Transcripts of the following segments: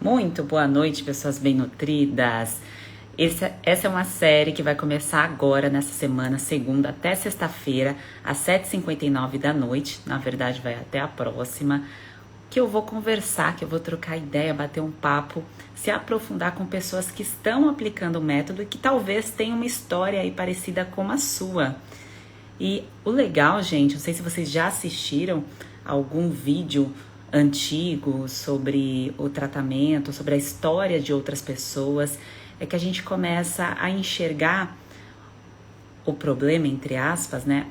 Muito boa noite, pessoas bem nutridas. Essa é uma série que vai começar agora, nessa semana, segunda até sexta-feira, às 7h59 da noite. Na verdade, vai até a próxima. Que eu vou conversar, que eu vou trocar ideia, bater um papo, se aprofundar com pessoas que estão aplicando o método e que talvez tenham uma história aí parecida com a sua. E o legal, gente, não sei se vocês já assistiram algum vídeo antigo sobre o tratamento, sobre a história de outras pessoas, é que a gente começa a enxergar o problema, entre aspas, né?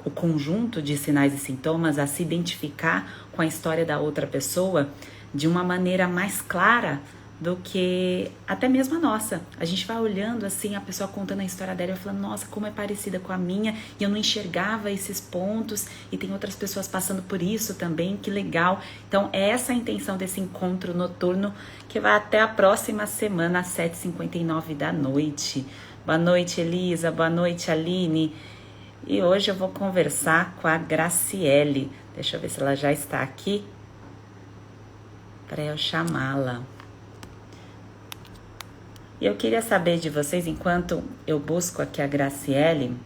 O conjunto de sinais e sintomas, a se identificar com a história da outra pessoa de uma maneira mais clara do que até mesmo a nossa. A gente vai olhando assim, a pessoa contando a história dela e falando, nossa, como é parecida com a minha, e eu não enxergava esses pontos, e tem outras pessoas passando por isso também, que legal. Então, é essa a intenção desse encontro noturno, que vai até a próxima semana, às 7h59 da noite. Boa noite, Elisa. Boa noite, Aline. E hoje eu vou conversar com a Graciele. Deixa eu ver se ela já está aqui para eu chamá-la. E eu queria saber de vocês, enquanto eu busco aqui a Graciele.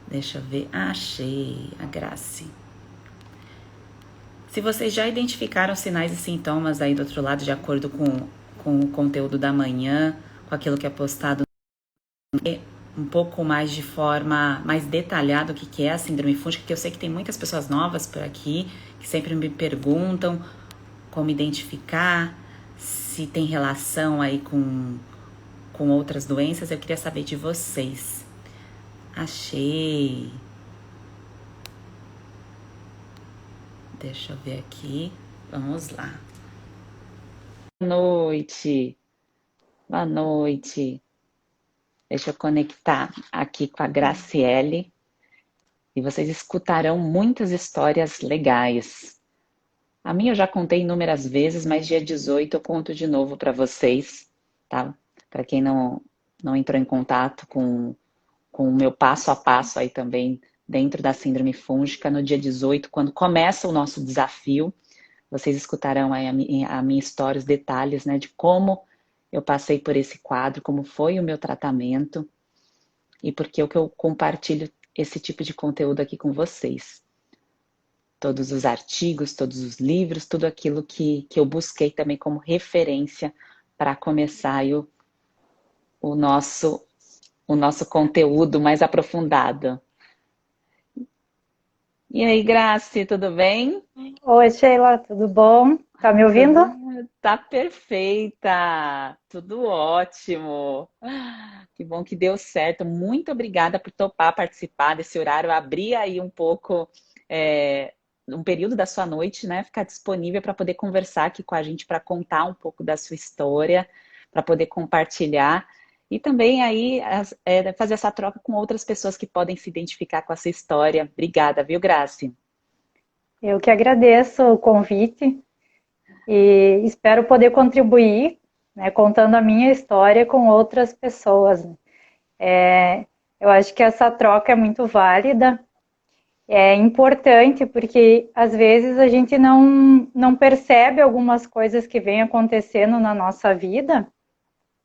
Deixa eu ver. Achei a Graci. Se vocês já identificaram sinais e sintomas aí do outro lado, de acordo com o conteúdo da manhã, com aquilo que é postado, um pouco mais de forma mais detalhada o que é a síndrome fúngica, que eu sei que tem muitas pessoas novas por aqui, que sempre me perguntam como identificar, se tem relação aí com outras doenças. Eu queria saber de vocês. Achei. Deixa eu ver aqui. Vamos lá. Boa noite. Boa noite. Deixa eu conectar aqui com a Graciele. E vocês escutarão muitas histórias legais. A minha eu já contei inúmeras vezes, mas dia 18 eu conto de novo para vocês, tá? Para quem não entrou em contato com o meu passo a passo aí também dentro da síndrome fúngica, no dia 18, quando começa o nosso desafio, vocês escutarão aí a minha história, os detalhes, né, de como eu passei por esse quadro, como foi o meu tratamento e por que eu compartilho esse tipo de conteúdo aqui com vocês. Todos os artigos, todos os livros, tudo aquilo que eu busquei também como referência para começar aí o nosso conteúdo mais aprofundado. E aí, Graci, tudo bem? Oi, Sheila, tudo bom? Tá me ouvindo? Tá perfeita, tudo ótimo. Que bom que deu certo. Muito obrigada por topar participar desse horário, abrir aí um pouco um período da sua noite, né? Ficar disponível para poder conversar aqui com a gente, para contar um pouco da sua história, para poder compartilhar e também aí fazer essa troca com outras pessoas que podem se identificar com essa história. Obrigada, viu, Graci? Eu que agradeço o convite e espero poder contribuir, né, contando a minha história com outras pessoas. Eu acho que essa troca é muito válida, é importante porque às vezes a gente não percebe algumas coisas que vêm acontecendo na nossa vida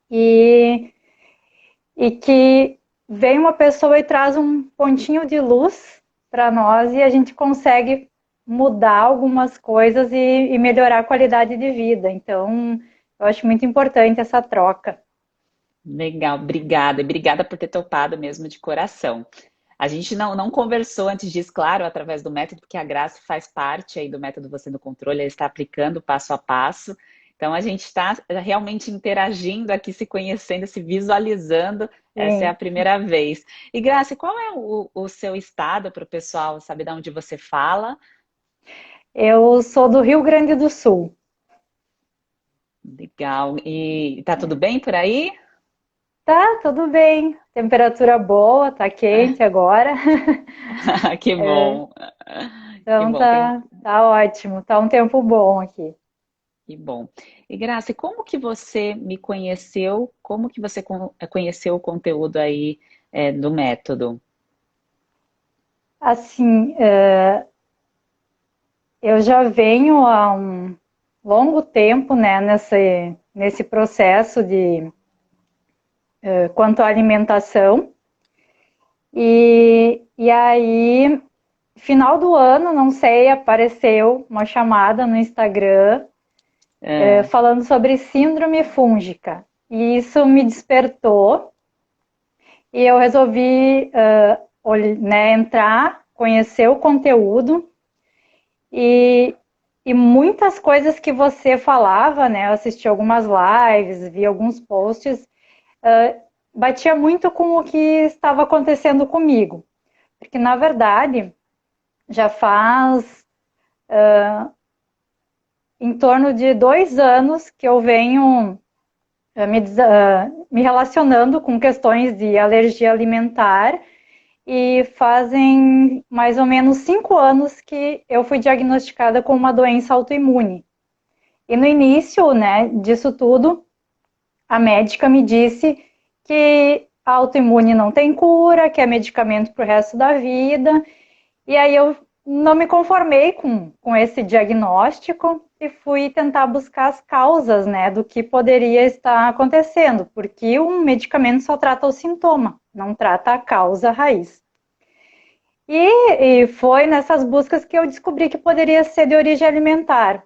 e, e que vem uma pessoa e traz um pontinho de luz para nós e a gente consegue mudar algumas coisas e melhorar a qualidade de vida. Então, eu acho muito importante essa troca. Legal, obrigada. E obrigada por ter topado mesmo de coração. A gente não conversou antes disso, claro, através do método, porque a Graça faz parte aí do método Você no Controle, ela está aplicando passo a passo. Então a gente está realmente interagindo aqui, se conhecendo, se visualizando. Essa é a Sim. primeira vez. E Graça, qual é o seu estado para o pessoal saber de onde você fala? Eu sou do Rio Grande do Sul. Legal. E tá tudo bem por aí? Tá, tudo bem. Temperatura boa, tá quente agora. Que bom. Que Então bom. tá ótimo. Tá um tempo bom aqui. Que bom. E Graça, como que você me conheceu? Como que você conheceu o conteúdo aí do método? Assim, eu já venho há longo tempo, né, nesse processo de quanto à alimentação. E aí, final do ano, não sei, apareceu uma chamada no Instagram falando sobre síndrome fúngica. E isso me despertou e eu resolvi né, entrar, conhecer o conteúdo e muitas coisas que você falava, né? Eu assisti algumas lives, vi alguns posts, batia muito com o que estava acontecendo comigo. Porque, na verdade, já faz em torno de 2 anos que eu venho me relacionando com questões de alergia alimentar e fazem mais ou menos 5 anos que eu fui diagnosticada com uma doença autoimune. E no início, né, disso tudo, a médica me disse que a autoimune não tem cura, que é medicamento para o resto da vida. E aí eu não me conformei com esse diagnóstico e fui tentar buscar as causas, né, do que poderia estar acontecendo, porque um medicamento só trata o sintoma, não trata a causa raiz. E foi nessas buscas que eu descobri que poderia ser de origem alimentar.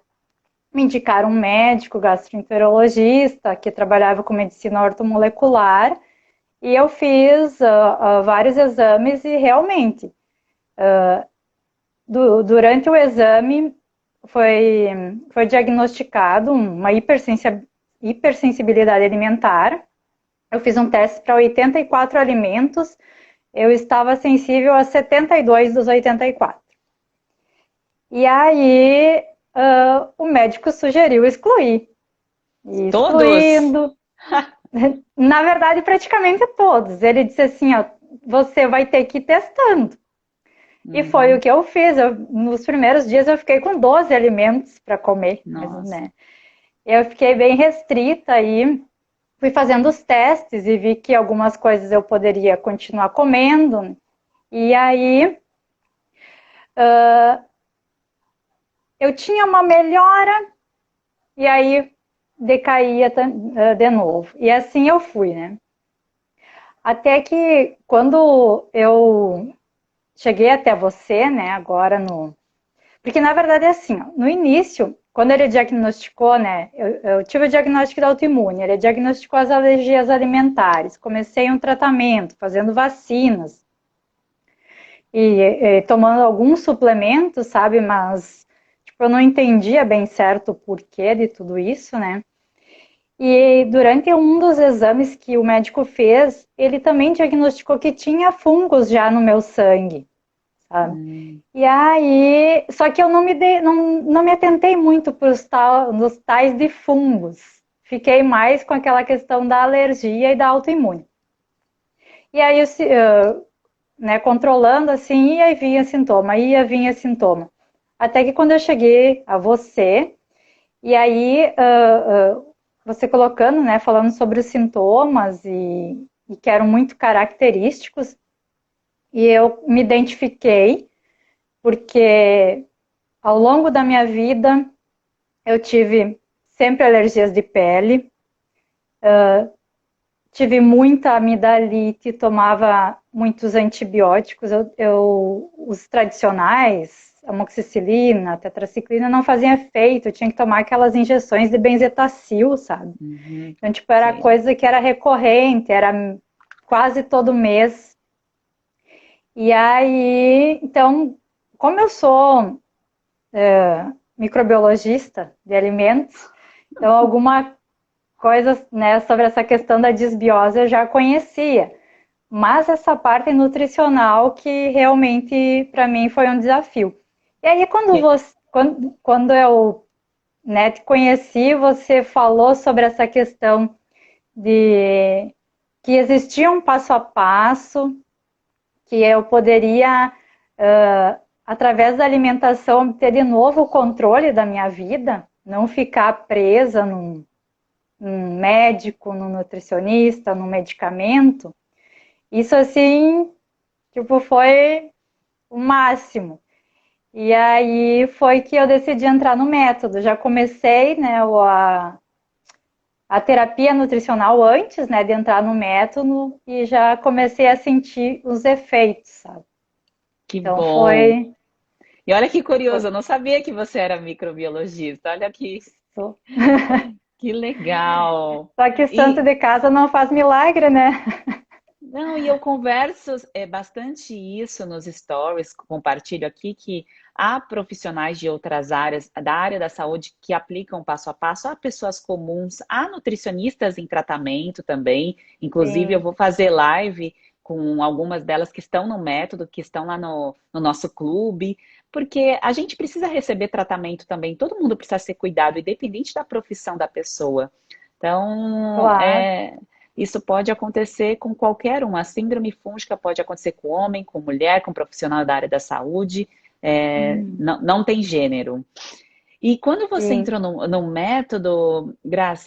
Me indicaram um médico gastroenterologista que trabalhava com medicina ortomolecular e eu fiz vários exames e realmente durante o exame foi diagnosticado uma hipersensibilidade alimentar. Eu fiz um teste para 84 alimentos, eu estava sensível a 72 dos 84. E aí o médico sugeriu excluir. E excluindo. Na verdade, praticamente todos. Ele disse assim, ó, você vai ter que ir testando. E foi o que eu fiz. Nos primeiros dias eu fiquei com 12 alimentos para comer. Mas, né, eu fiquei bem restrita e fui fazendo os testes e vi que algumas coisas eu poderia continuar comendo. E aí eu tinha uma melhora e aí decaía de novo. E assim eu fui, né? Até que quando eu cheguei até você, né, agora no... Porque, na verdade, é assim, ó, no início, quando ele diagnosticou, né, eu tive o diagnóstico da autoimune, ele diagnosticou as alergias alimentares, comecei um tratamento, fazendo vacinas, e tomando alguns suplementos, sabe, mas tipo, eu não entendia bem certo o porquê de tudo isso, né. E durante um dos exames que o médico fez, ele também diagnosticou que tinha fungos já no meu sangue. E aí, só que eu não me atentei muito nos tais de fungos. Fiquei mais com aquela questão da alergia e da autoimune. E aí, né, controlando assim, ia vinha sintoma. Até que quando eu cheguei a você, e aí você colocando, né, falando sobre os sintomas e que eram muito característicos, e eu me identifiquei, porque ao longo da minha vida eu tive sempre alergias de pele, tive muita amidalite, tomava muitos antibióticos, os tradicionais, amoxicilina, tetraciclina, não faziam efeito, eu tinha que tomar aquelas injeções de benzetacil, sabe? Então, tipo, era coisa que era recorrente, era quase todo mês. E aí, então, como eu sou microbiologista de alimentos, então alguma coisa, né, sobre essa questão da disbiose eu já conhecia, mas essa parte nutricional que realmente para mim foi um desafio. E aí quando eu, né, te conheci, você falou sobre essa questão de que existia um passo a passo, que eu poderia através da alimentação obter de novo o controle da minha vida, não ficar presa num médico, num nutricionista, num medicamento. Isso assim, tipo, foi o máximo. E aí foi que eu decidi entrar no método. Já comecei, né, a terapia nutricional antes, né, de entrar no método e já comecei a sentir os efeitos, sabe? Que Então bom. foi, E olha que foi curioso, eu não sabia que você era microbiologista. Olha isso. que legal. Só que santo E de casa não faz milagre, né? não, e eu converso bastante isso nos stories, compartilho aqui que há profissionais de outras áreas, da área da saúde, que aplicam passo a passo, há pessoas comuns, há nutricionistas em tratamento também. Inclusive, eu Sim, vou fazer live com algumas delas que estão no método, que estão lá no nosso clube, porque a gente precisa receber tratamento também, todo mundo precisa ser cuidado, independente da profissão da pessoa. Então, claro. isso pode acontecer com qualquer um. A síndrome fúngica pode acontecer com homem, com mulher, com profissional da área da saúde. Não tem gênero. E quando você Sim. entrou no método,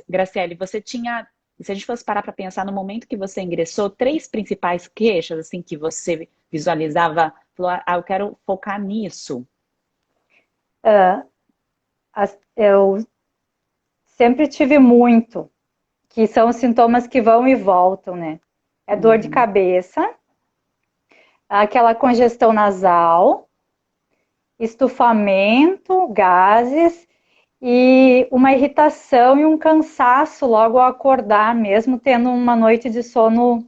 Graciele, você tinha, se a gente fosse parar para pensar no momento que você ingressou, três principais queixas assim que você visualizava, falou, eu quero focar nisso. Eu sempre tive muito, que são os sintomas que vão e voltam, né? É dor de Uhum. cabeça, aquela congestão nasal, estufamento, gases e uma irritação e um cansaço logo ao acordar, mesmo tendo uma noite de sono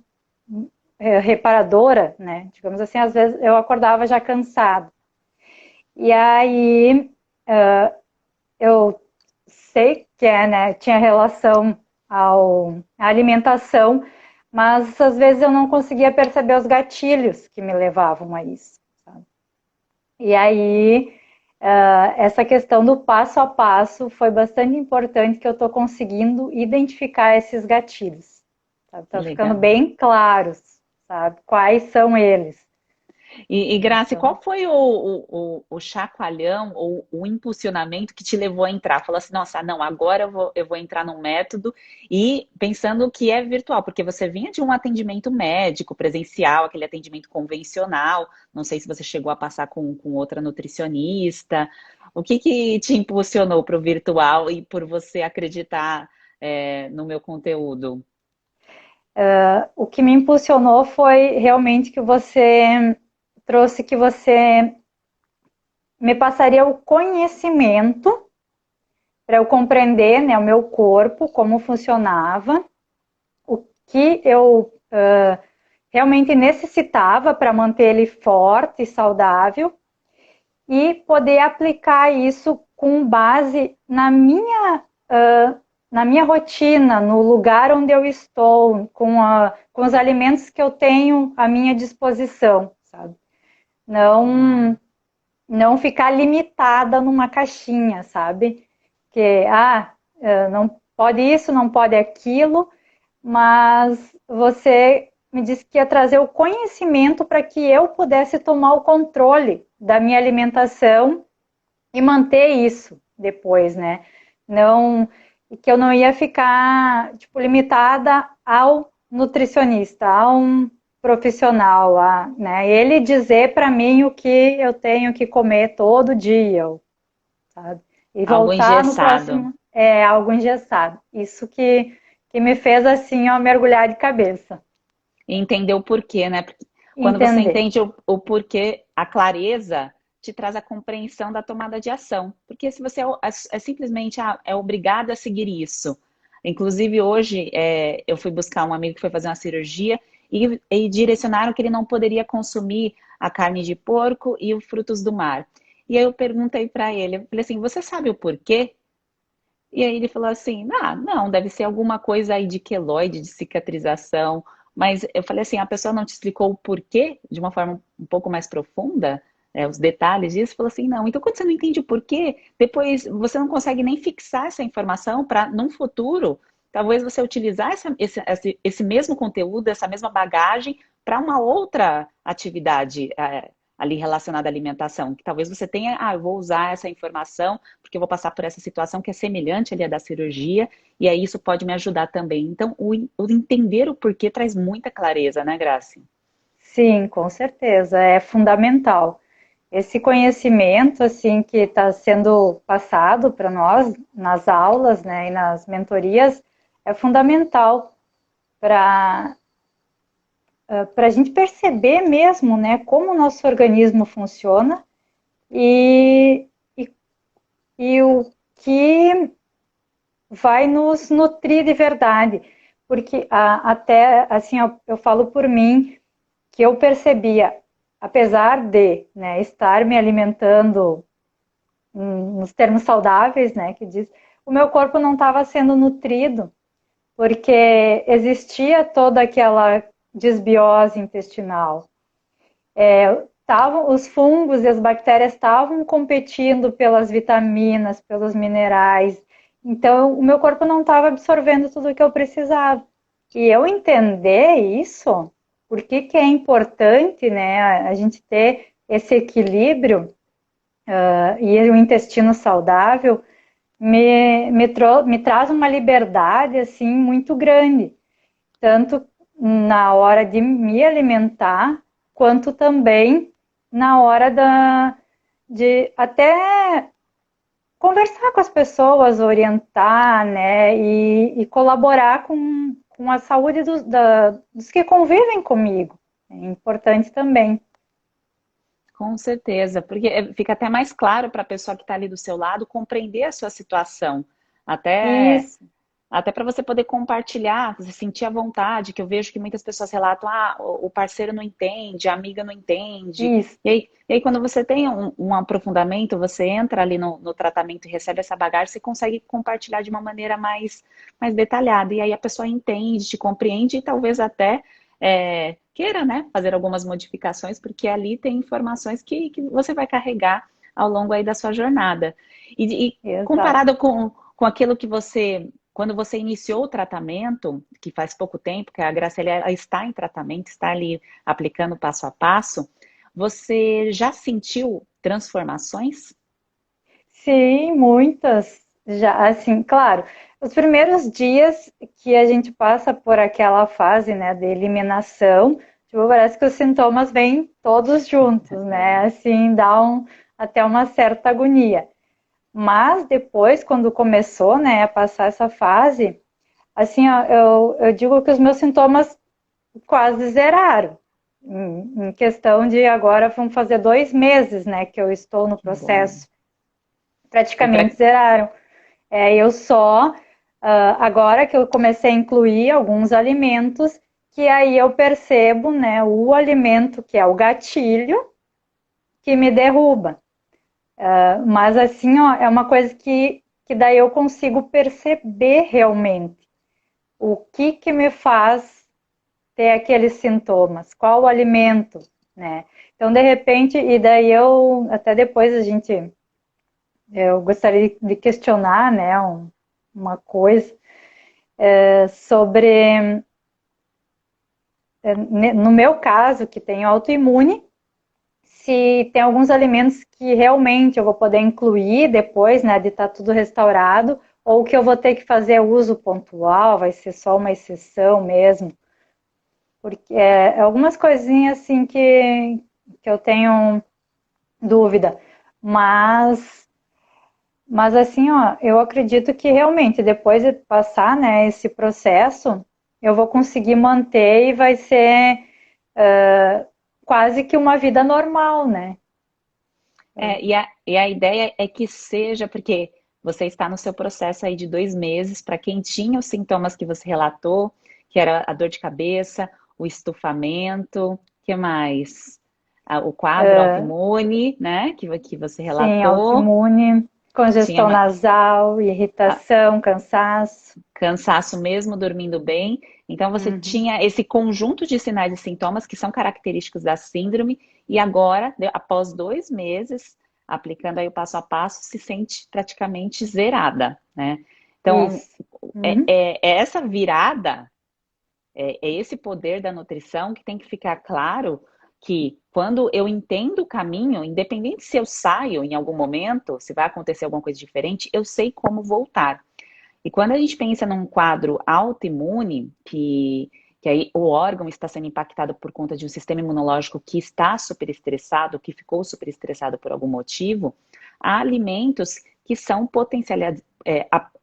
reparadora, né? Digamos assim, às vezes eu acordava já cansado. E aí eu sei que né, tinha relação à alimentação, mas às vezes eu não conseguia perceber os gatilhos que me levavam a isso. Sabe? E aí essa questão do passo a passo foi bastante importante que eu estou conseguindo identificar esses gatilhos. Que Estão ficando legal. bem claros, sabe? Quais são eles. E Grazi, Então, qual foi o chacoalhão ou o impulsionamento que te levou a entrar? Falou assim, nossa, não, agora eu vou entrar num método e pensando que é virtual, porque você vinha de um atendimento médico, presencial, aquele atendimento convencional, não sei se você chegou a passar com outra nutricionista. O que que te impulsionou para o virtual e por você acreditar, no meu conteúdo? o que me impulsionou foi realmente que você trouxe que você me passaria o conhecimento para eu compreender né, o meu corpo, como funcionava, o que eu realmente necessitava para manter ele forte e saudável e poder aplicar isso com base na minha rotina, no lugar onde eu estou, com os alimentos que eu tenho à minha disposição, sabe? Não, não ficar limitada numa caixinha, sabe? Que, não pode isso, não pode aquilo, mas você me disse que ia trazer o conhecimento para que eu pudesse tomar o controle da minha alimentação e manter isso depois, né? Não, que eu não ia ficar tipo limitada ao nutricionista, a um profissional, né? Ele dizer para mim o que eu tenho que comer todo dia, sabe? E Algo voltar no engessado. próximo é algo engessado. Isso que me fez assim, ó, mergulhar de cabeça, E entender o porquê, né? Porque quando você entender. entende o porquê, a clareza te traz a compreensão da tomada de ação. Porque se você é simplesmente é obrigado a seguir isso. Inclusive, hoje, eu fui buscar um amigo que foi fazer uma cirurgia e direcionaram que ele não poderia consumir a carne de porco e os frutos do mar. E aí eu perguntei para ele, eu falei assim, você sabe o porquê? E aí ele falou assim, não, deve ser alguma coisa aí de queloide, de cicatrização. Mas eu falei assim, a pessoa não te explicou o porquê de uma forma um pouco mais profunda, os detalhes disso? Falou assim, não. Então, quando você não entende o porquê, depois você não consegue nem fixar essa informação para, num futuro, talvez você utilizar esse mesmo conteúdo, essa mesma bagagem para uma outra atividade ali relacionada à alimentação. Que talvez você tenha, eu vou usar essa informação porque eu vou passar por essa situação que é semelhante ali à da cirurgia, e aí isso pode me ajudar também. Então, o entender o porquê traz muita clareza, né, Grace? Sim, com certeza, é fundamental. esse conhecimento assim que está sendo passado para nós nas aulas, né, e nas mentorias é fundamental para para a gente perceber mesmo, né, como o nosso organismo funciona e, e, e o que vai nos nutrir de verdade. Porque até, assim, eu falo por mim, que eu percebia, apesar de, né, estar me alimentando nos termos saudáveis, né, que diz, o meu corpo não estava sendo nutrido, porque existia toda aquela desbiose intestinal. Os fungos e as bactérias estavam competindo pelas vitaminas, pelos minerais. Então, o meu corpo não estava absorvendo tudo o que eu precisava. E eu entender isso, por que que é importante, né, a gente ter esse equilíbrio e o intestino saudável, me traz uma liberdade, assim, muito grande. Tanto na hora de me alimentar, quanto também na hora de até conversar com as pessoas, orientar, né, e colaborar com a saúde dos que convivem comigo. É importante também. Com certeza, porque fica até mais claro para a pessoa que está ali do seu lado compreender a sua situação. Até Isso, Até para você poder compartilhar, você sentir a vontade, que eu vejo que muitas pessoas relatam, o parceiro não entende, a amiga não entende. isso, E aí quando você tem um aprofundamento, você entra ali no tratamento e recebe essa bagagem, você consegue compartilhar de uma maneira mais detalhada. E aí a pessoa entende, te compreende e talvez até queira, né, fazer algumas modificações, porque ali tem informações que você vai carregar ao longo aí da sua jornada. E exato. comparado com aquilo que você quando você iniciou o tratamento, que faz pouco tempo, que a Graciela ela está em tratamento, está ali aplicando passo a passo, você já sentiu transformações? Sim, muitas. Já, assim, claro, os primeiros dias que a gente passa por aquela fase, né, de eliminação, tipo, parece que os sintomas vêm todos juntos, né? Assim, até uma certa agonia. Mas depois, quando começou, né, a passar essa fase, assim, ó, eu digo que os meus sintomas quase zeraram. Em questão de agora vão fazer 2 meses, né, que eu estou no Que bom. processo, E para praticamente zeraram. Eu só, agora que eu comecei a incluir alguns alimentos, que aí eu percebo, né, o alimento que é o gatilho que me derruba. Mas assim, ó, é uma coisa que daí eu consigo perceber realmente o que me faz ter aqueles sintomas, qual o alimento, né? Então, de repente, e daí até depois eu gostaria de questionar, né, uma coisa sobre, no meu caso, que tenho autoimune, se tem alguns alimentos que realmente eu vou poder incluir depois, né, de estar tudo restaurado, ou que eu vou ter que fazer uso pontual, vai ser só uma exceção mesmo. Porque algumas coisinhas assim que eu tenho dúvida. Mas, mas assim, ó, eu acredito que realmente depois de passar, né, esse processo, eu vou conseguir manter e vai ser quase que uma vida normal, né? e a ideia é que seja, porque você está no seu processo aí de 2 meses, para quem tinha os sintomas que você relatou, que era a dor de cabeça, o estufamento, que mais? O quadro autoimune, né, que você Sim, relatou, autoimune, tinha congestão nasal, a- irritação, cansaço. cansaço mesmo dormindo bem. Então você Uhum. tinha esse conjunto de sinais e sintomas que são característicos da síndrome, e agora, após 2 meses, aplicando aí o passo a passo, se sente praticamente zerada, né? Então, Isso. Uhum. é essa virada, é esse poder da nutrição que tem que ficar claro que quando eu entendo o caminho, independente se eu saio em algum momento, se vai acontecer alguma coisa diferente, eu sei como voltar. E quando a gente pensa num quadro autoimune, que que aí o órgão está sendo impactado por conta de um sistema imunológico que está superestressado, que ficou superestressado por algum motivo, há alimentos que são potencializados,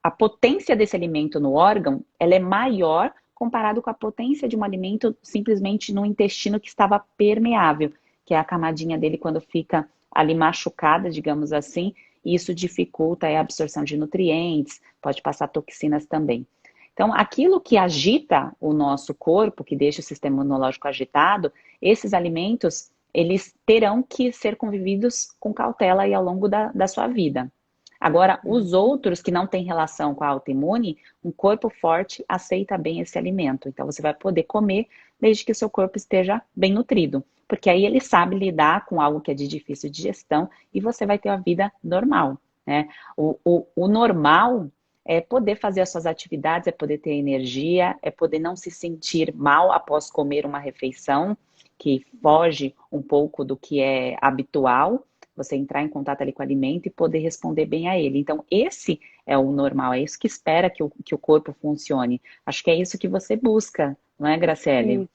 a potência desse alimento no órgão, ela é maior comparado com a potência de um alimento simplesmente no intestino que estava permeável, que é a camadinha dele quando fica ali machucada, digamos assim, e isso dificulta a absorção de nutrientes, pode passar toxinas também. Então, aquilo que agita o nosso corpo, que deixa o sistema imunológico agitado, esses alimentos, eles terão que ser convividos com cautela aí ao longo da sua vida. Agora, os outros que não têm relação com a autoimune, um corpo forte aceita bem esse alimento. Então, você vai poder comer desde que o seu corpo esteja bem nutrido. Porque aí ele sabe lidar com algo que é de difícil digestão e você vai ter uma vida normal, né? O normal é poder fazer as suas atividades, é poder ter energia, é poder não se sentir mal após comer uma refeição que foge um pouco do que é habitual, você entrar em contato ali com o alimento e poder responder bem a ele. Então, esse é o normal, é isso que espera que o corpo funcione. Acho que é isso que você busca, não é, Graciele? E,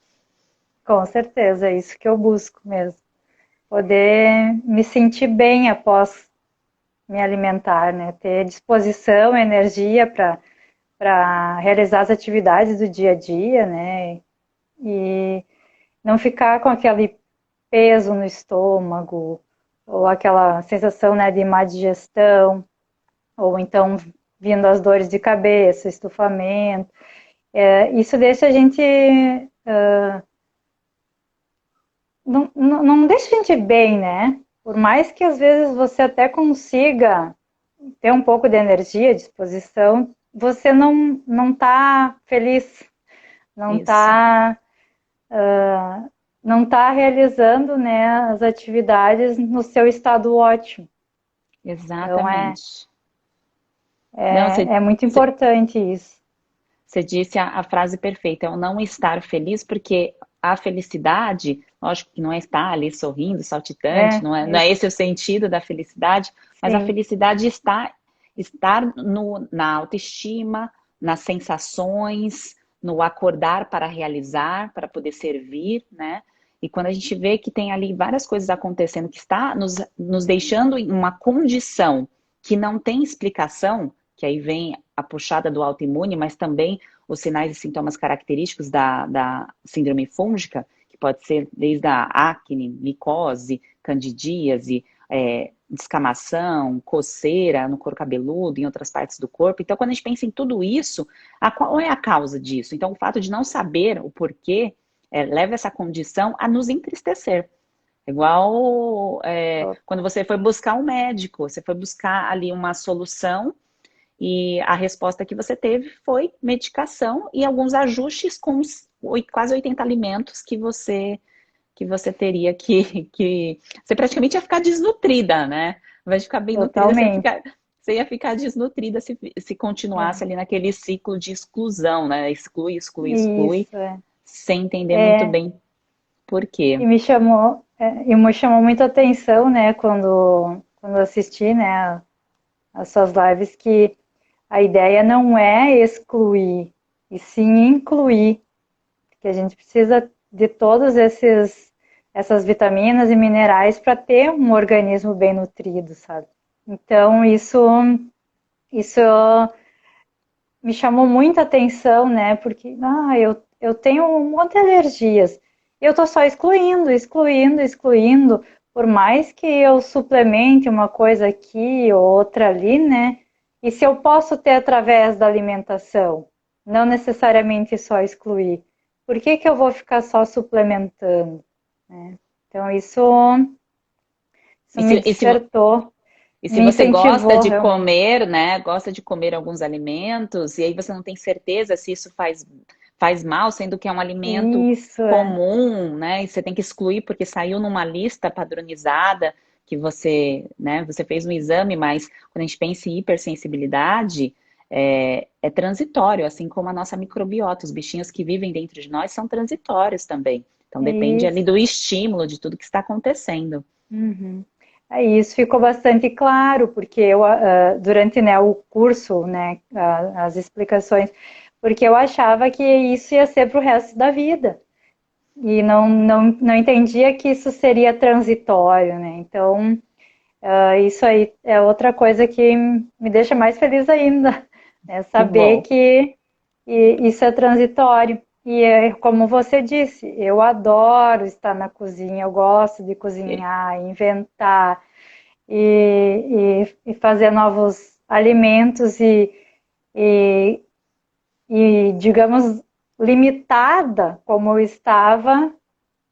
com certeza, é isso que eu busco mesmo. Poder me sentir bem após me alimentar, né? Ter disposição, energia para realizar as atividades do dia a dia, né? E não ficar com aquele peso no estômago, ou aquela sensação, né, de má digestão, ou então vindo as dores de cabeça, estufamento. Isso deixa a gente... não deixa a gente bem, né? Por mais que às vezes você até consiga ter um pouco de energia, disposição, você não tá feliz, não Isso, tá, não tá realizando, né, as atividades no seu estado ótimo. Então exatamente. Não, é muito importante isso. você disse a frase perfeita, é o não estar feliz, porque a felicidade, lógico que não é estar ali sorrindo, saltitante, não é esse o sentido da felicidade, mas a Sim, felicidade está estar na autoestima, nas sensações, no acordar para realizar, para poder servir, né? E quando a gente vê que tem ali várias coisas acontecendo, que está nos deixando em uma condição que não tem explicação, que aí vem a puxada do autoimune, mas também os sinais e sintomas característicos da síndrome fúngica, que pode ser desde a acne, micose, candidíase, descamação, coceira no couro cabeludo, em outras partes do corpo. Então, quando a gente pensa em tudo isso, qual é a causa disso? Então, o fato de não saber o porquê leva essa condição a nos entristecer. Igual quando você foi buscar um médico, você foi buscar ali uma solução e a resposta que você teve foi medicação e alguns ajustes com quase 80 alimentos que você teria que... Você praticamente ia ficar desnutrida, né? Ao invés de ficar bem nutrida, totalmente. você ia ficar desnutrida se continuasse É, ali naquele ciclo de exclusão, né? Exclui, exclui, exclui, isso, é. sem entender muito É, bem por quê. e me chamou muita atenção, né, quando assisti, né, as suas lives, que a ideia não é excluir, e sim incluir, porque a gente precisa de todos essas vitaminas e minerais para ter um organismo bem nutrido, sabe? Então, isso me chamou muita atenção, né? Porque eu tenho um monte de alergias. E eu tô só excluindo, excluindo, excluindo. Por mais que eu suplemente uma coisa aqui ou outra ali, né? E se eu posso ter através da alimentação, não necessariamente só excluir, por que que eu vou ficar só suplementando, né? Então isso E me se, e se, despertou, E se me você gosta incentivou de realmente. comer, né? Gosta de comer alguns alimentos, e aí você não tem certeza se isso faz mal, sendo que é um alimento Isso é. comum, né? E você tem que excluir porque saiu numa lista padronizada que você, né? Você fez um exame, mas quando a gente pensa em hipersensibilidade, é transitório, assim como a nossa microbiota. Os bichinhos que vivem dentro de nós são transitórios também. Então depende ali Isso. do estímulo de tudo que está acontecendo. Uhum. Aí isso ficou bastante claro, porque eu, durante, né, o curso, né, as explicações, porque eu achava que isso ia ser para o resto da vida. E não entendia que isso seria transitório, né? Então, isso aí é outra coisa que me deixa mais feliz ainda, né? Que Saber bom. que isso é transitório. E é como você disse, eu adoro estar na cozinha, eu gosto de cozinhar, inventar e fazer novos alimentos e, digamos, limitada como eu estava,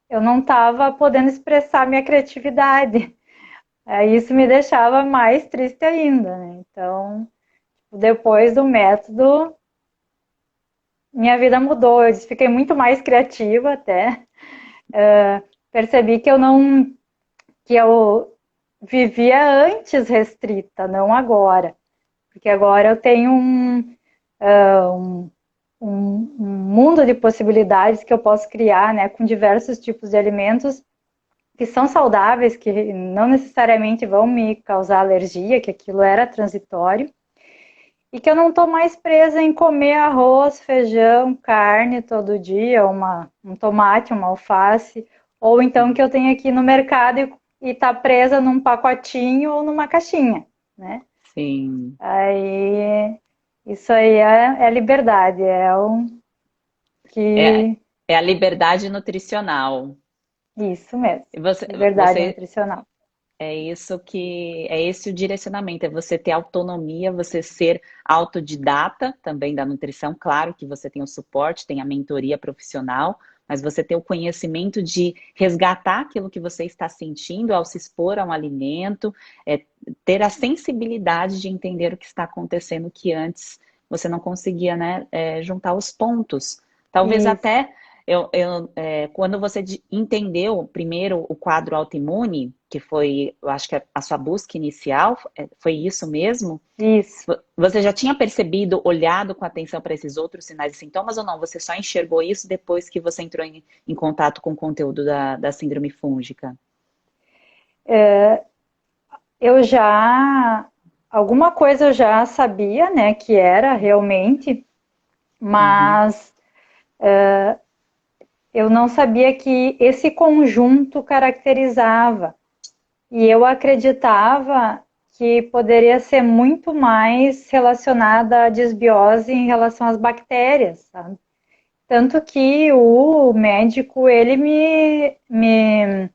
eu não estava podendo expressar minha criatividade. Isso me deixava mais triste ainda, né? Então, depois do método, minha vida mudou. Eu fiquei muito mais criativa até. Percebi que eu vivia antes restrita, não agora. Porque agora eu tenho um mundo de possibilidades que eu posso criar, né, com diversos tipos de alimentos que são saudáveis, que não necessariamente vão me causar alergia, que aquilo era transitório, e que eu não estou mais presa em comer arroz, feijão, carne todo dia, um tomate, uma alface, ou então que eu tenho aqui no mercado e tá presa num pacotinho ou numa caixinha, né? Sim. Aí isso aí é liberdade, é o É, que é a liberdade nutricional. isso mesmo, E você, liberdade você nutricional. É isso que é esse o direcionamento, é você ter autonomia, você ser autodidata também da nutrição, claro que você tem o suporte, tem a mentoria profissional, mas você ter o conhecimento de resgatar aquilo que você está sentindo ao se expor a um alimento, ter a sensibilidade de entender o que está acontecendo que antes você não conseguia, né, juntar os pontos. Talvez Isso, até quando você entendeu primeiro o quadro autoimune, que foi, eu acho que a sua busca inicial, foi isso mesmo? isso. Você já tinha percebido, olhado com atenção para esses outros sinais e sintomas ou não? Você só enxergou isso depois que você entrou em contato com o conteúdo da síndrome fúngica? Eu já, alguma coisa eu já sabia, né, que era realmente, Uhum. mas eu não sabia que esse conjunto caracterizava. E eu acreditava que poderia ser muito mais relacionada à desbiose em relação às bactérias, sabe? Tanto que o médico, ele me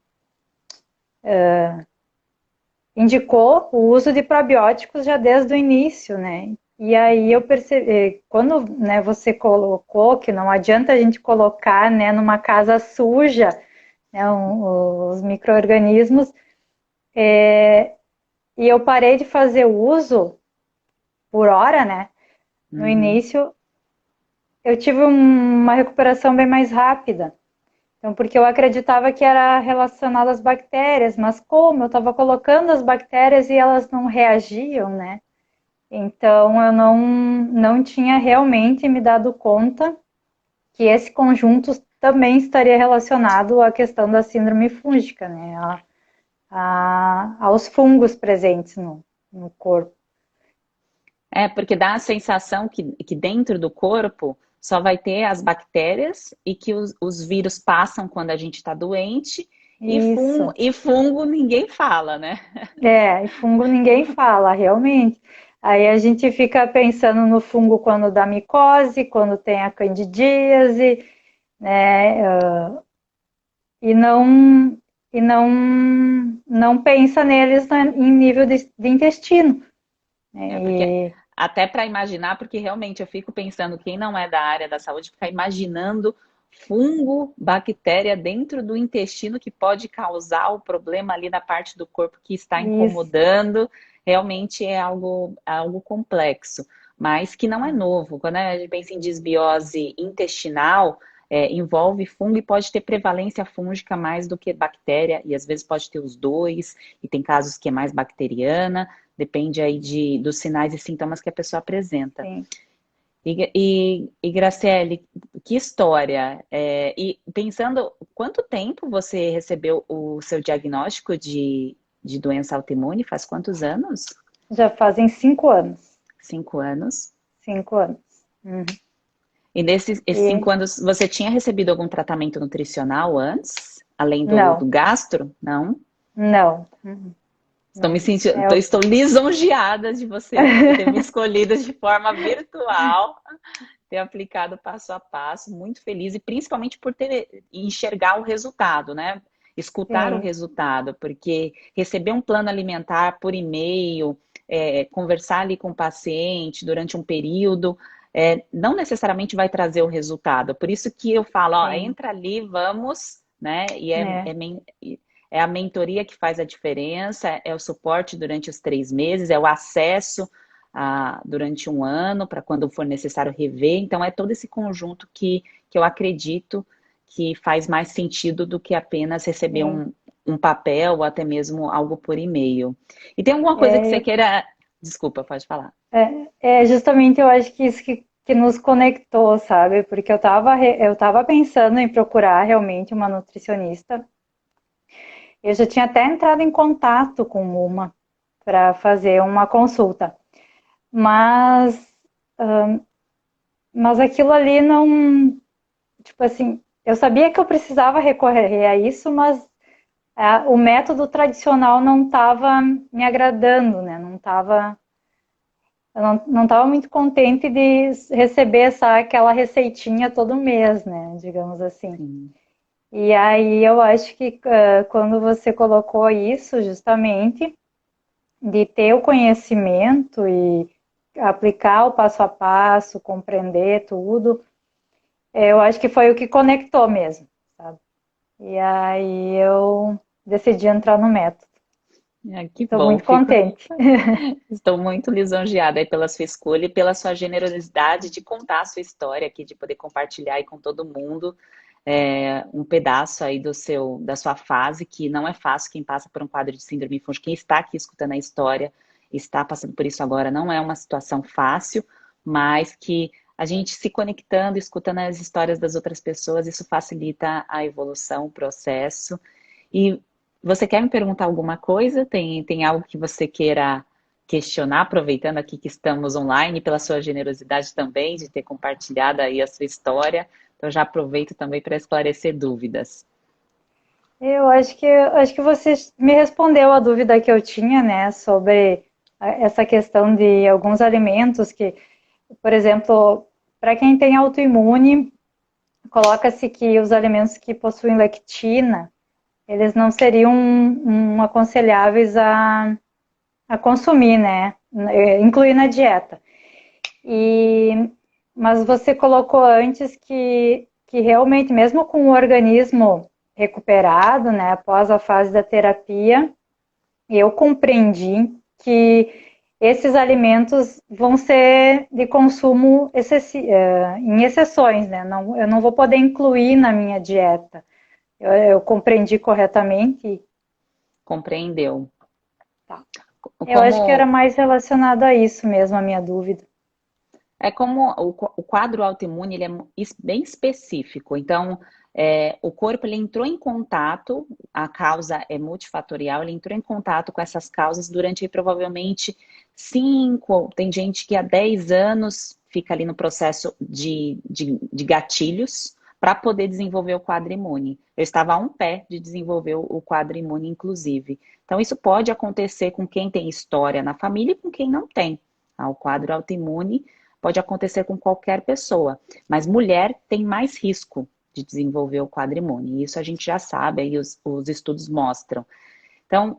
indicou o uso de probióticos já desde o início, né? E aí eu percebi, quando, né, você colocou que não adianta a gente colocar, né, numa casa suja, né, os micro-organismos, e eu parei de fazer uso por hora, né? No Uhum. início, eu tive uma recuperação bem mais rápida. Então, porque eu acreditava que era relacionado às bactérias, mas como eu estava colocando as bactérias e elas não reagiam, né? Então, eu não tinha realmente me dado conta que esse conjunto também estaria relacionado à questão da síndrome fúngica, né? Aos fungos presentes no corpo. Porque dá a sensação que dentro do corpo só vai ter as bactérias e que os vírus passam quando a gente está doente Isso. e fungo ninguém fala, né? E fungo ninguém fala, realmente. Aí a gente fica pensando no fungo quando dá micose, quando tem a candidíase, né? E não pensa neles em nível de intestino. Porque Né? até para imaginar, porque realmente eu fico pensando, quem não é da área da saúde, fica imaginando fungo, bactéria dentro do intestino que pode causar o problema ali na parte do corpo que está Isso. incomodando, realmente é algo complexo, mas que não é novo. Quando a gente pensa em desbiose intestinal, envolve fungo e pode ter prevalência fúngica mais do que bactéria, e às vezes pode ter os dois, e tem casos que é mais bacteriana. Depende aí dos sinais e sintomas que a pessoa apresenta. Sim. E Graciele, que história. E pensando, quanto tempo você recebeu o seu diagnóstico de doença autoimune? Faz quantos anos? Já fazem 5 anos. 5 anos. 5 anos. Uhum. E nesses E 5 anos, você tinha recebido algum tratamento nutricional antes? Além do não, gastro? Não? não, Estou me não. sentindo, É, estou lisonjeada de você ter me escolhido de forma virtual, ter aplicado passo a passo, muito feliz, e principalmente por ter enxergar o resultado, né? Escutar o sim, resultado, porque receber um plano alimentar por e-mail, conversar ali com o paciente durante um período, não necessariamente vai trazer o resultado. Por isso que eu falo, ó, sim, entra ali, vamos, né? E né? é a mentoria que faz a diferença, é o suporte durante os 3 meses, é o acesso durante um ano, para quando for necessário rever. Então, é todo esse conjunto que eu acredito que faz mais sentido do que apenas receber Sim. um papel ou até mesmo algo por e-mail. E tem alguma coisa que você É, queira. Desculpa, pode falar. justamente eu acho que isso que nos conectou, sabe? Porque eu tava pensando em procurar realmente uma nutricionista. Eu já tinha até entrado em contato com uma para fazer uma consulta, mas, mas aquilo ali não, tipo assim, eu sabia que eu precisava recorrer a isso, mas o método tradicional não estava me agradando, né? Eu não estava muito contente de receber aquela receitinha todo mês, né? Digamos assim. Sim. E aí eu acho que quando você colocou isso, justamente, de ter o conhecimento e aplicar o passo a passo, compreender tudo, eu acho que foi o que conectou mesmo, sabe? E aí eu decidi entrar no método. Que Estou bom, muito contente. estou muito lisonjeada aí pela sua escolha e pela sua generosidade de contar a sua história aqui, de poder compartilhar aí com todo mundo um pedaço aí da sua fase, que não é fácil quem passa por um quadro de síndrome fúngica, quem está aqui escutando a história, está passando por isso agora, não é uma situação fácil, mas que a gente se conectando, escutando as histórias das outras pessoas, isso facilita a evolução, o processo. E você quer me perguntar alguma coisa? Tem algo que você queira questionar, aproveitando aqui que estamos online, pela sua generosidade também, de ter compartilhado aí a sua história. Então, já aproveito também para esclarecer dúvidas. Eu acho que você me respondeu a dúvida que eu tinha, né, sobre essa questão de alguns alimentos que, por exemplo, para quem tem autoimune, coloca-se que os alimentos que possuem lectina, eles não seriam aconselháveis a consumir, né, incluir na dieta. E, mas você colocou antes que realmente, mesmo com o organismo recuperado, né, após a fase da terapia, eu compreendi que esses alimentos vão ser de consumo em exceções, né? Não, eu não vou poder incluir na minha dieta. Eu compreendi corretamente? Compreendeu? Tá. Eu acho que era Como mais relacionado a isso mesmo, a minha dúvida. como o quadro autoimune ele é bem específico, então o corpo ele entrou em contato, a causa é multifatorial, ele entrou em contato com essas causas durante provavelmente 5, tem gente que há 10 anos fica ali no processo de gatilhos para poder desenvolver o quadro imune. Eu estava a um pé de desenvolver o quadro imune, inclusive. Então, isso pode acontecer com quem tem história na família e com quem não tem. O quadro autoimune pode acontecer com qualquer pessoa, mas mulher tem mais risco de desenvolver o quadro imune. Isso a gente já sabe, aí os estudos mostram. Então,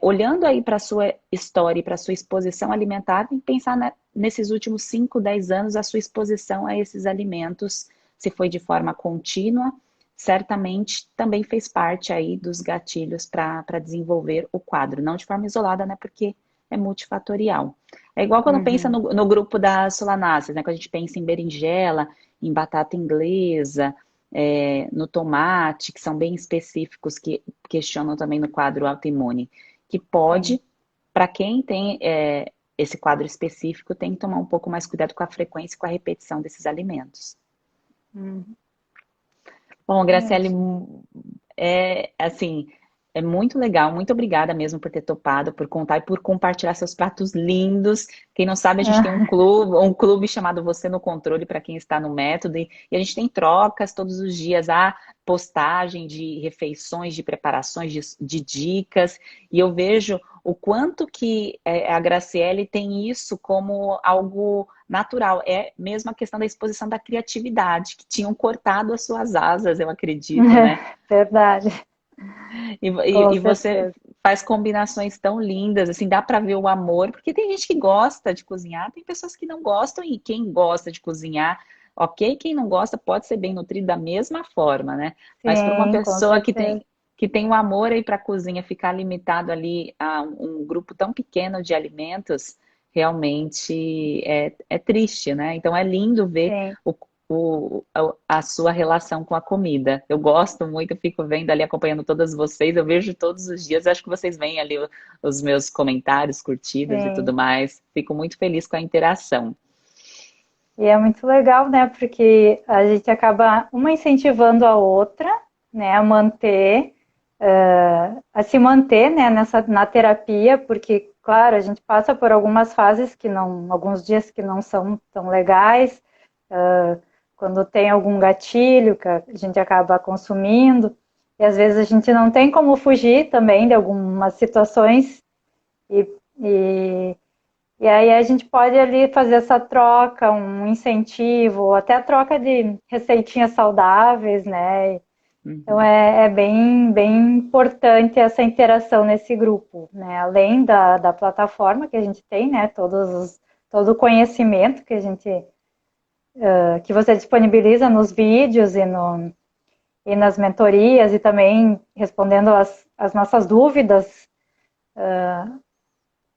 olhando aí para a sua história e para a sua exposição alimentar, tem que pensar nesses últimos 5, 10 anos, a sua exposição a esses alimentos, se foi de forma contínua, certamente também fez parte aí dos gatilhos para desenvolver o quadro, não de forma isolada, né, porque é multifatorial. É igual quando pensa Uhum. no grupo das solanáceas, né, quando a gente pensa em berinjela, em batata inglesa, no tomate, que são bem específicos, que questionam também no quadro autoimune, que Sim. pode, para quem tem esse quadro específico, tem que tomar um pouco mais cuidado com a frequência e com a repetição desses alimentos. Uhum. Bom, Eu Graciele, acho. assim, É muito legal, muito obrigada mesmo por ter topado, por contar e por compartilhar seus pratos lindos. Quem não sabe, a gente tem um clube chamado Você no Controle para quem está no método, e a gente tem trocas todos os dias, há postagem de refeições, de preparações, de dicas, e eu vejo o quanto que a Graciele tem isso como algo natural. É mesmo a questão da exposição da criatividade, que tinham cortado as suas asas, eu acredito, né? Verdade, com E você certeza. faz combinações tão lindas, assim, dá para ver o amor, porque tem gente que gosta de cozinhar, tem pessoas que não gostam, e quem gosta de cozinhar, ok, quem não gosta pode ser bem nutrido da mesma forma, né? Mas para uma Sim, com pessoa certeza. que tem um amor aí para a cozinha, ficar limitado ali a um grupo tão pequeno de alimentos, realmente é triste, né? Então é lindo ver Sim. a sua relação com a comida. Eu gosto muito, eu fico vendo ali, acompanhando todas vocês, eu vejo todos os dias, acho que vocês veem ali os meus comentários, curtidas e tudo Sim. mais. Fico muito feliz com a interação. E é muito legal, né? Porque a gente acaba uma incentivando a outra, né, a manter, a se manter, né, na terapia, porque, claro, a gente passa por algumas fases que não, alguns dias que não são tão legais, quando tem algum gatilho que a gente acaba consumindo, e às vezes a gente não tem como fugir também de algumas situações, e, e e aí a gente pode ali fazer essa troca, um incentivo, até a troca de receitinhas saudáveis, né? Então Uhum. é bem importante essa interação nesse grupo, né? Além da plataforma que a gente tem, né? Todo o conhecimento que a gente que você disponibiliza nos vídeos e nas mentorias e também respondendo as nossas dúvidas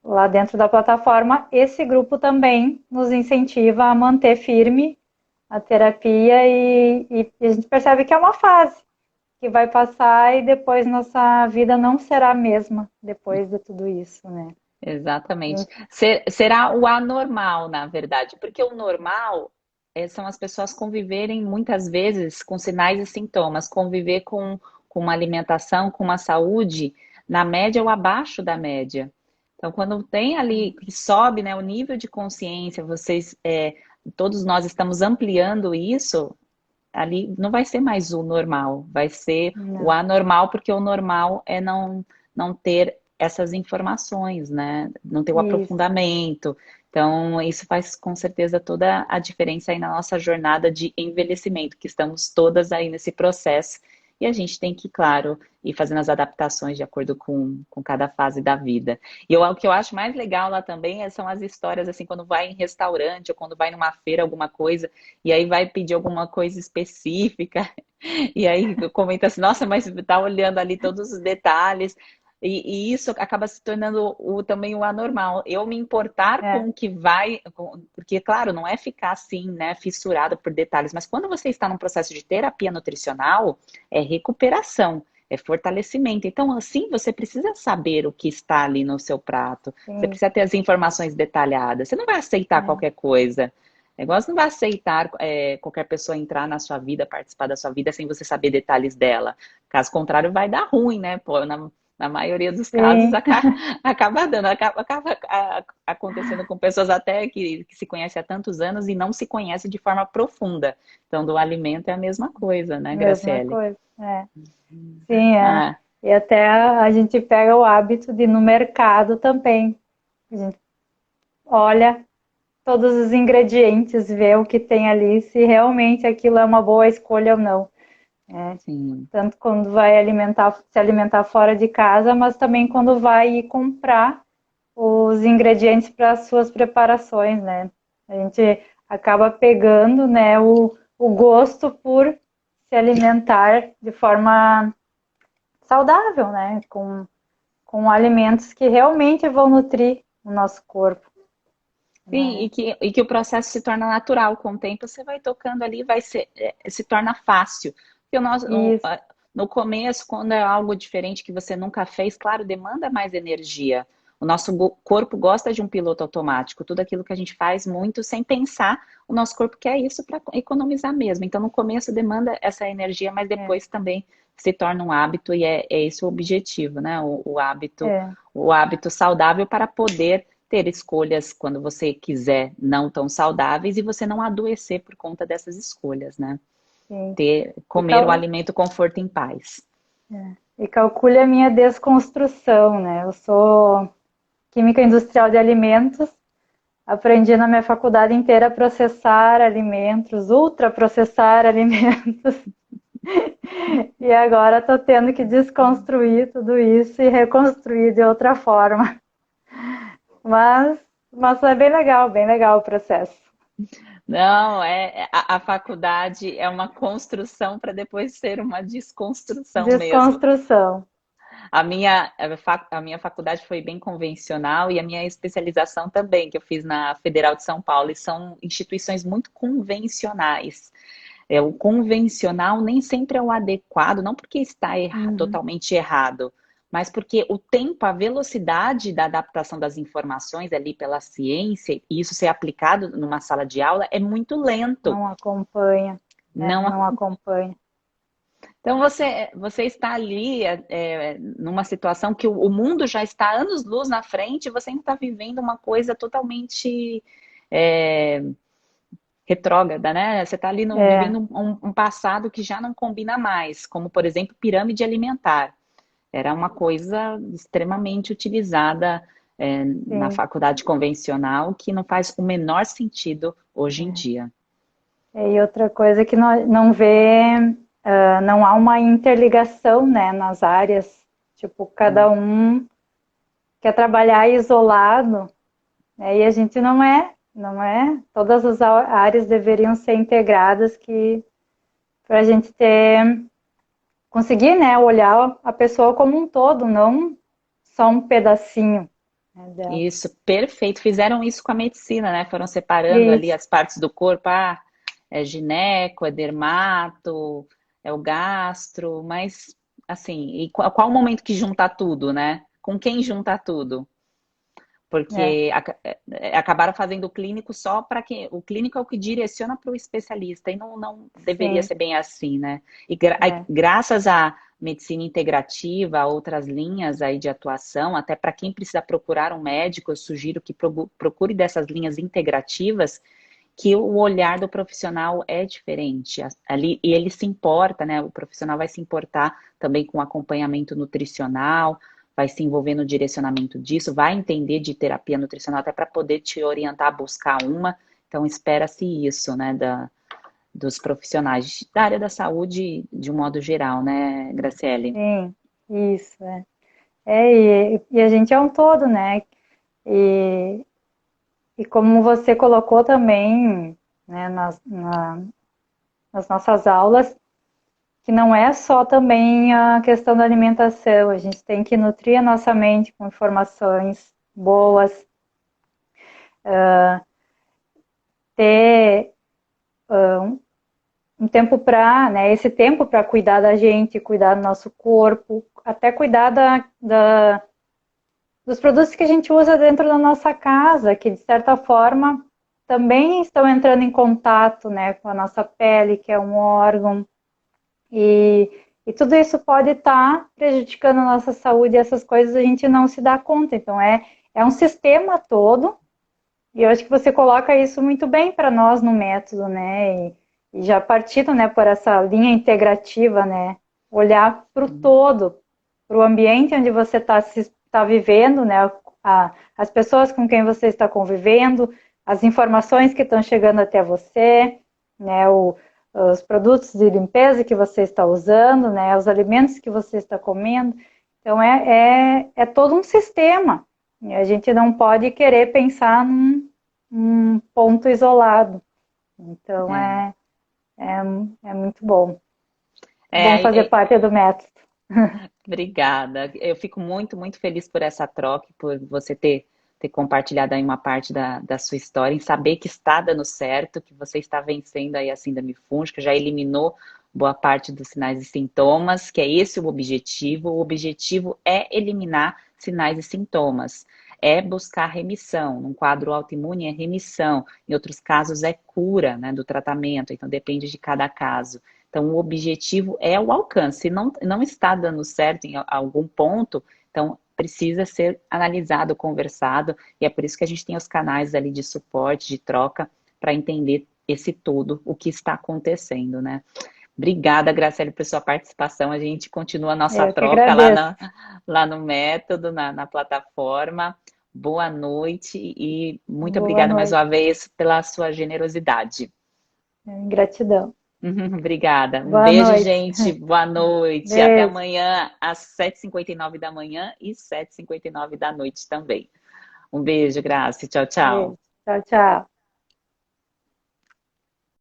lá dentro da plataforma, esse grupo também nos incentiva a manter firme a terapia e a gente percebe que é uma fase que vai passar e depois nossa vida não será a mesma depois de tudo isso, né? Exatamente. Será o anormal, na verdade, porque o normal são as pessoas conviverem muitas vezes com sinais e sintomas, conviver com uma alimentação, com uma saúde na média ou abaixo da média. Então, quando tem ali que sobe, né, o nível de consciência, todos nós estamos ampliando isso, ali não vai ser mais o normal, vai ser o Não, anormal, porque o normal é não ter essas informações, né? Não ter o isso. aprofundamento. Então, isso faz com certeza toda a diferença aí na nossa jornada de envelhecimento, que estamos todas aí nesse processo. E a gente tem que, claro, ir fazendo as adaptações de acordo com cada fase da vida. O que eu acho mais legal lá também são as histórias, assim, quando vai em restaurante ou quando vai numa feira, alguma coisa, e aí vai pedir alguma coisa específica, e aí comenta assim, nossa, mas tá olhando ali todos os detalhes, e isso acaba se tornando também o anormal. Eu me importar com É, o que vai, porque, claro, não é ficar assim, né, fissurado por detalhes, mas quando você está num processo de terapia nutricional, é recuperação. É fortalecimento. Então, assim, você precisa saber o que está ali no seu prato. Você sim, precisa ter as informações detalhadas. Você não vai aceitar é, qualquer coisa. O negócio não vai aceitar qualquer pessoa entrar na sua vida, participar da sua vida sem você saber detalhes dela. Caso contrário, vai dar ruim, né? Pô, na maioria dos casos sim, acaba dando, acontecendo com pessoas até que se conhecem há tantos anos e não se conhecem de forma profunda. Então, do alimento é a mesma coisa, né, mesma Graciele? coisa. Sim, é. Ah, E até a gente pega o hábito de ir no mercado também. A gente olha todos os ingredientes, vê o que tem ali, se realmente aquilo é uma boa escolha ou não. sim. Tanto quando vai se alimentar fora de casa, mas também quando vai ir comprar os ingredientes para as suas preparações, né? A gente acaba pegando, né, o gosto por se alimentar de forma saudável, né? Com alimentos que realmente vão nutrir o nosso corpo, Sim, né? e que o processo se torna natural. Com o tempo, você vai tocando ali, se torna fácil. Porque Isso, no começo, quando é algo diferente que você nunca fez, claro, demanda mais energia. O nosso corpo gosta de um piloto automático. Tudo aquilo que a gente faz muito sem pensar, o nosso corpo quer isso para economizar mesmo. Então, no começo demanda essa energia, mas É, depois também se torna um hábito e é esse o objetivo, né? é, O hábito saudável para poder ter escolhas quando você quiser não tão saudáveis e você não adoecer por conta dessas escolhas, né? sim. E, Comer o alimento conforto em paz. e calcule a minha desconstrução, né? Eu sou química industrial de alimentos, aprendi na minha faculdade inteira a processar alimentos, ultraprocessar alimentos, e agora estou tendo que desconstruir tudo isso e reconstruir de outra forma. Mas, mas é bem legal o processo. Não, a faculdade é uma construção para depois ser uma desconstrução mesmo. Desconstrução. A minha faculdade foi bem convencional e a minha especialização também, que eu fiz na Federal de São Paulo, e são instituições muito convencionais. O convencional nem sempre é o adequado, não porque está Uhum. totalmente errado, mas porque o tempo, a velocidade da adaptação das informações ali pela ciência, e isso ser aplicado numa sala de aula, é muito lento. Não acompanha, Não, não acompanha. então você está ali numa situação que o mundo já está anos-luz na frente, e você ainda está vivendo uma coisa totalmente é, retrógrada, né? Você está ali É, vivendo um passado que já não combina mais, como por exemplo pirâmide alimentar. Era uma coisa extremamente utilizada na sim. faculdade convencional que não faz o menor sentido hoje em dia. E outra coisa que não vê, não há uma interligação, né, nas áreas. Tipo, cada Hum. um quer trabalhar isolado, né, e a gente não é. Todas as áreas deveriam ser integradas que para a gente conseguir, né, olhar a pessoa como um todo, não só um pedacinho, né, dela. Isso, perfeito. Fizeram isso com a medicina, né? Foram separando ali Isso, as partes do corpo. Ah, é gineco, é dermato, é o gastro, mas assim, e qual o momento que junta tudo, né? Com quem junta tudo? é, Porque acabaram fazendo o clínico só para que o clínico é o que direciona para o especialista e não deveria sim, ser bem assim, né? E é, graças à medicina integrativa, a outras linhas aí de atuação, até para quem precisa procurar um médico, eu sugiro que procure dessas linhas integrativas, que o olhar do profissional é diferente ali, e ele se importa, né? O profissional vai se importar também com acompanhamento nutricional, vai se envolver no direcionamento disso, vai entender de terapia nutricional até para poder te orientar a buscar uma. Então, espera-se isso, né, dos profissionais da área da saúde de um modo geral, né, Graciele? sim, isso, é. E a gente é um todo, né? E, e como você colocou também, né, nas nossas aulas, que não é só também a questão da alimentação, a gente tem que nutrir a nossa mente com informações boas, ter um tempo para, né, esse tempo para cuidar da gente, cuidar do nosso corpo, até cuidar dos produtos que a gente usa dentro da nossa casa, que de certa forma também estão entrando em contato, né, com a nossa pele, que é um órgão, e, e tudo isso pode estar prejudicando a nossa saúde, e essas coisas a gente não se dá conta. Então é um sistema todo, e eu acho que você coloca isso muito bem para nós no método, né? E já partindo, né, por essa linha integrativa, né? Olhar para o todo, para o ambiente onde você está vivendo, né? As pessoas com quem você está convivendo, as informações que estão chegando até você, né? Os produtos de limpeza que você está usando, né? Os alimentos que você está comendo. Então é todo um sistema. E a gente não pode querer pensar num ponto isolado. Então É, é muito bom. é, Bom fazer é, parte do método. Obrigada. Eu fico muito, muito feliz por essa troca, por você ter compartilhado aí uma parte da sua história, em saber que está dando certo, que você está vencendo aí a síndrome fúngica, já eliminou boa parte dos sinais e sintomas, que é esse o objetivo. O objetivo é eliminar sinais e sintomas. é buscar remissão. Num quadro autoimune é remissão, em outros casos é cura, né, do tratamento, então depende de cada caso. Então o objetivo é o alcance. Se não está dando certo em algum ponto, então precisa ser analisado, conversado, e é por isso que a gente tem os canais ali de suporte, de troca, para entender esse todo, o que está acontecendo, né? Obrigada, Graciele, por sua participação. A gente continua a nossa Eu que troca agradeço. lá no método, na plataforma. Boa noite e muito Boa obrigada mais noite. uma vez pela sua generosidade. Gratidão. Obrigada. Um Boa beijo, noite. gente. Boa noite. Até Beijo. amanhã, às 7h59 da manhã e 7h59 da noite também. Um beijo, Graça. Tchau, Beijo. tchau. Tchau, tchau.